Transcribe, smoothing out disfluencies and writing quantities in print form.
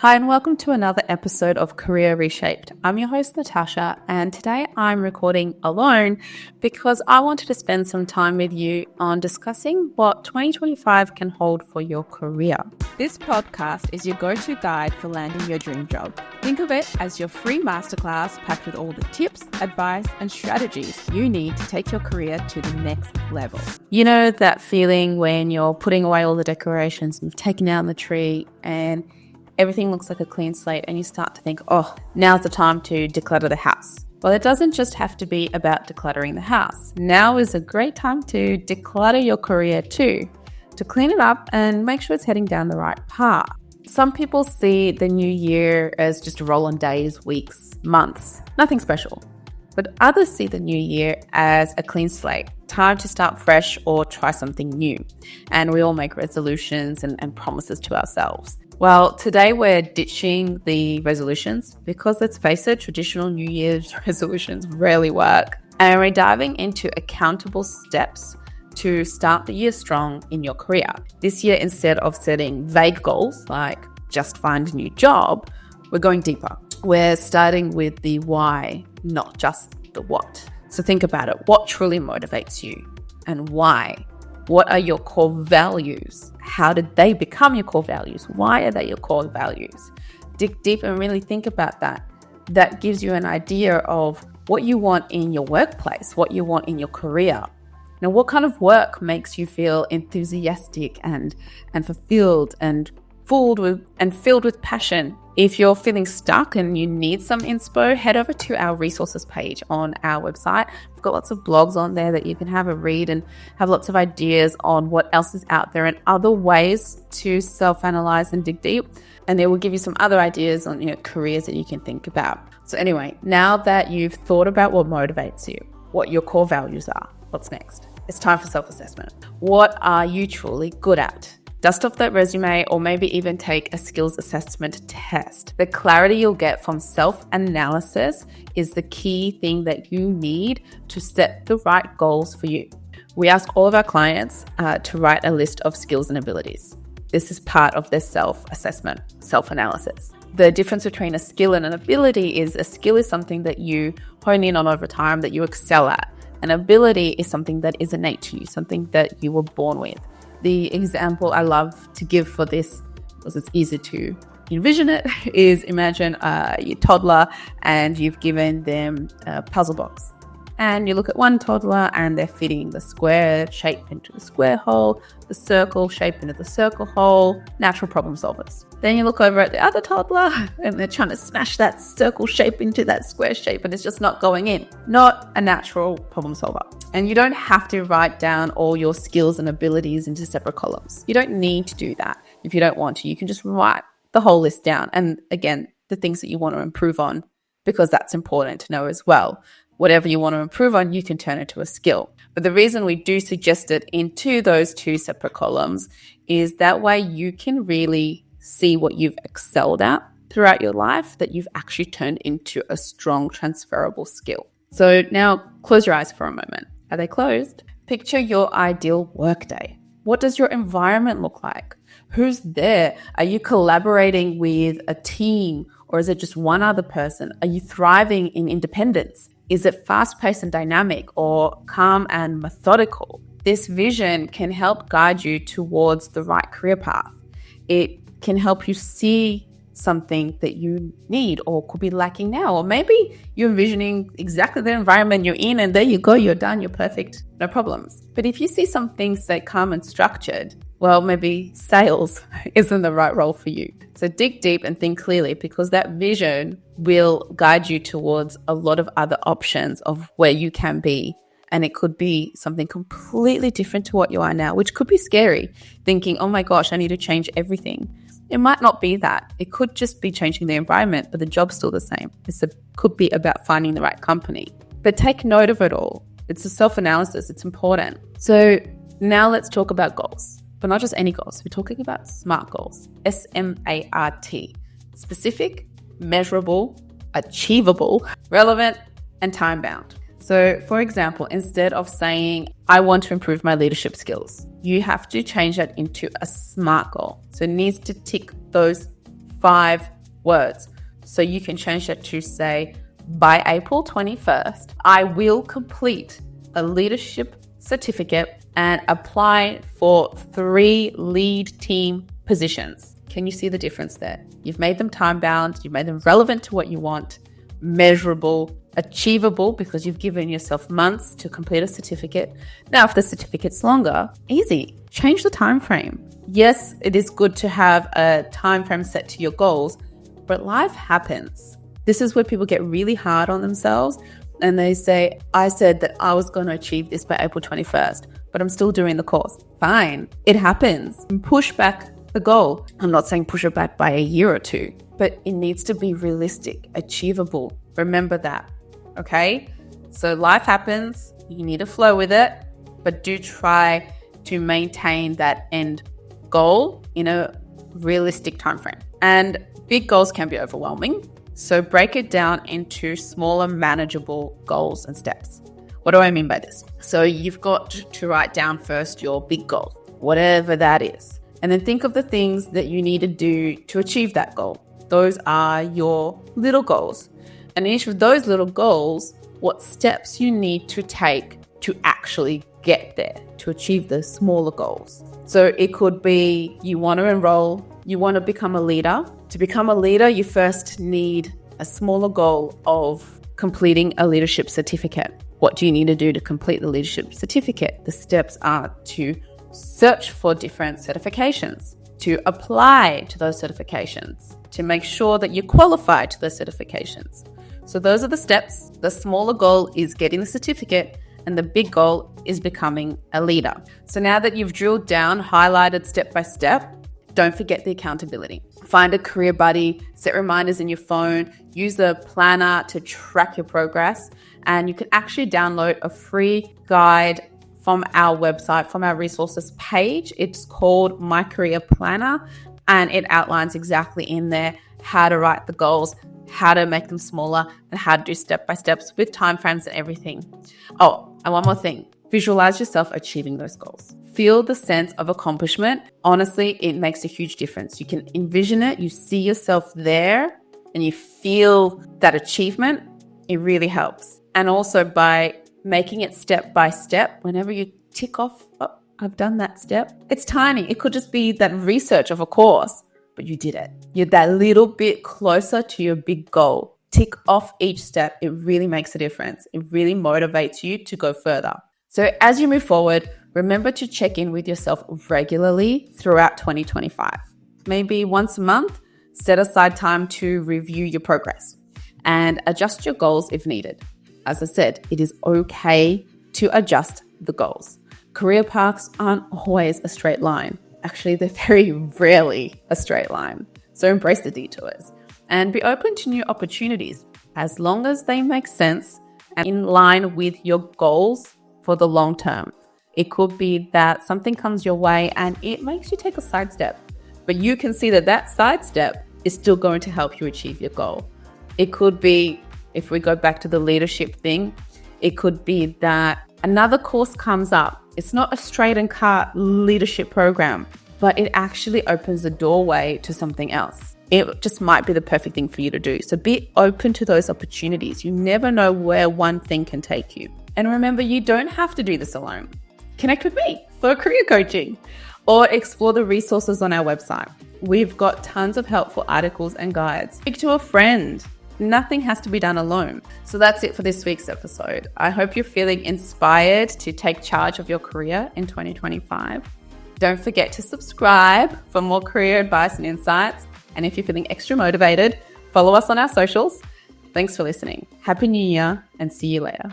Hi, and welcome to another episode of Career Reshaped. I'm your host, Natasha, and today I'm recording alone because I wanted to spend some time with you on discussing what 2025 can hold for your career. This podcast is your go-to guide for landing your dream job. Think of it as your free masterclass packed with all the tips, advice, and strategies you need to take your career to the next level. You know that feeling when you're putting away all the decorations, you've taken down the tree, and everything looks like a clean slate and you start to think, oh, now's the time to declutter the house. Well, it doesn't just have to be about decluttering the house. Now is a great time to declutter your career too, to clean it up and make sure it's heading down the right path. Some people see the new year as just a roll on days, weeks, months, nothing special. But others see the new year as a clean slate, time to start fresh or try something new. And we all make resolutions and promises to ourselves. Well, today we're ditching the resolutions because let's face it, traditional New Year's resolutions rarely work. And we're diving into accountable steps to start the year strong in your career. This year, instead of setting vague goals like just find a new job, we're going deeper. We're starting with the why, not just the what. So think about it. What truly motivates you and why? What are your core values? How did they become your core values? Why are they your core values? Dig deep and really think about that. That gives you an idea of what you want in your workplace, what you want in your career. Now, what kind of work makes you feel enthusiastic and fulfilled and filled with passion? If you're feeling stuck and you need some inspo, head over to our resources page on our website. We've got lots of blogs on there that you can have a read and have lots of ideas on what else is out there and other ways to self-analyze and dig deep. And they will give you some other ideas on careers that you can think about. So anyway, now that you've thought about what motivates you, what your core values are, what's next? It's time for self-assessment. What are you truly good at? Dust off that resume or maybe even take a skills assessment test. The clarity you'll get from self-analysis is the key thing that you need to set the right goals for you. We ask all of our clients to write a list of skills and abilities. This is part of their self-assessment, self-analysis. The difference between a skill and an ability is a skill is something that you hone in on over time, that you excel at. An ability is something that is innate to you, something that you were born with. The example I love to give for this, because it's easy to envision it, is imagine your toddler and you've given them a puzzle box. And you look at one toddler and they're fitting the square shape into the square hole, the circle shape into the circle hole, natural problem solvers. Then you look over at the other toddler and they're trying to smash that circle shape into that square shape and it's just not going in. Not a natural problem solver. And you don't have to write down all your skills and abilities into separate columns. You don't need to do that if you don't want to. You can just write the whole list down. And again, the things that you want to improve on, because that's important to know as well. Whatever you want to improve on, you can turn into a skill. But the reason we do suggest it into those two separate columns is that way you can really see what you've excelled at throughout your life that you've actually turned into a strong transferable skill. So now close your eyes for a moment. Are they closed? Picture your ideal workday. What does your environment look like? Who's there? Are you collaborating with a team or is it just one other person? Are you thriving in independence? Is it fast-paced and dynamic or calm and methodical? This vision can help guide you towards the right career path. It can help you see something that you need or could be lacking now. Or maybe you're envisioning exactly the environment you're in and there you go, you're done, you're perfect, no problems. But if you see some things that calm and structured, well, maybe sales isn't the right role for you. So dig deep and think clearly because that vision will guide you towards a lot of other options of where you can be. And it could be something completely different to what you are now, which could be scary, thinking, oh my gosh, I need to change everything. It might not be that. It could just be changing the environment, but the job's still the same. It could be about finding the right company. But take note of it all. It's a self-analysis. It's important. So now let's talk about goals. But not just any goals. We're talking about SMART goals. S-M-A-R-T. Specific, measurable, achievable, relevant, and time-bound. So, for example, instead of saying, I want to improve my leadership skills, you have to change that into a SMART goal. So it needs to tick those 5 words. So you can change that to say, by April 21st, I will complete a leadership certificate and apply for 3 lead team positions. Can you see the difference there? You've made them time bound, you've made them relevant to what you want, measurable, achievable, because you've given yourself months to complete a certificate. Now, if the certificate's longer, easy, change the time frame. Yes, it is good to have a time frame set to your goals, but life happens. This is where people get really hard on themselves and they say, I said that I was going to achieve this by April 21st, but I'm still doing the course. Fine, it happens. Push back the goal. I'm not saying push it back by a year or 2, but it needs to be realistic, achievable. Remember that, okay? So life happens, you need to flow with it, but do try to maintain that end goal in a realistic time frame. And big goals can be overwhelming, so break it down into smaller, manageable goals and steps. What do I mean by this? So you've got to write down first your big goal, whatever that is, and then think of the things that you need to do to achieve that goal. Those are your little goals. And each of those little goals, what steps you need to take to actually get there, to achieve the smaller goals. So it could be you want to enroll, you want to become a leader. To become a leader, you first need a smaller goal of completing a leadership certificate. What do you need to do to complete the leadership certificate? The steps are to search for different certifications, to apply to those certifications, to make sure that you're qualified to those certifications. So those are the steps. The smaller goal is getting the certificate, and the big goal is becoming a leader. So now that you've drilled down, highlighted step by step, don't forget the accountability. Find a career buddy, set reminders in your phone, use a planner to track your progress, and you can actually download a free guide from our website, from our resources page. It's called My Career Planner, and it outlines exactly in there how to write the goals, how to make them smaller, and how to do step-by-steps with timeframes and everything. Oh, and one more thing. Visualize yourself achieving those goals. Feel the sense of accomplishment. Honestly, it makes a huge difference. You can envision it, you see yourself there, and you feel that achievement. It really helps. And also by making it step by step, whenever you tick off, oh, I've done that step. It's tiny. It could just be that research of a course, but you did it. You're that little bit closer to your big goal. Tick off each step. It really makes a difference. It really motivates you to go further. So as you move forward, remember to check in with yourself regularly throughout 2025. Maybe once a month, set aside time to review your progress and adjust your goals if needed. As I said, it is okay to adjust the goals. Career paths aren't always a straight line. Actually, they're very rarely a straight line. So embrace the detours and be open to new opportunities as long as they make sense and in line with your goals for the long term. It could be that something comes your way and it makes you take a sidestep, but you can see that that sidestep is still going to help you achieve your goal. It could be, if we go back to the leadership thing, it could be that another course comes up. It's not a straight and cut leadership program, but it actually opens the doorway to something else. It just might be the perfect thing for you to do. So be open to those opportunities. You never know where one thing can take you. And remember, you don't have to do this alone. Connect with me for career coaching or explore the resources on our website. We've got tons of helpful articles and guides. Speak to a friend. Nothing has to be done alone. So that's it for this week's episode. I hope you're feeling inspired to take charge of your career in 2025. Don't forget to subscribe for more career advice and insights. And if you're feeling extra motivated, follow us on our socials. Thanks for listening. Happy New Year and see you later.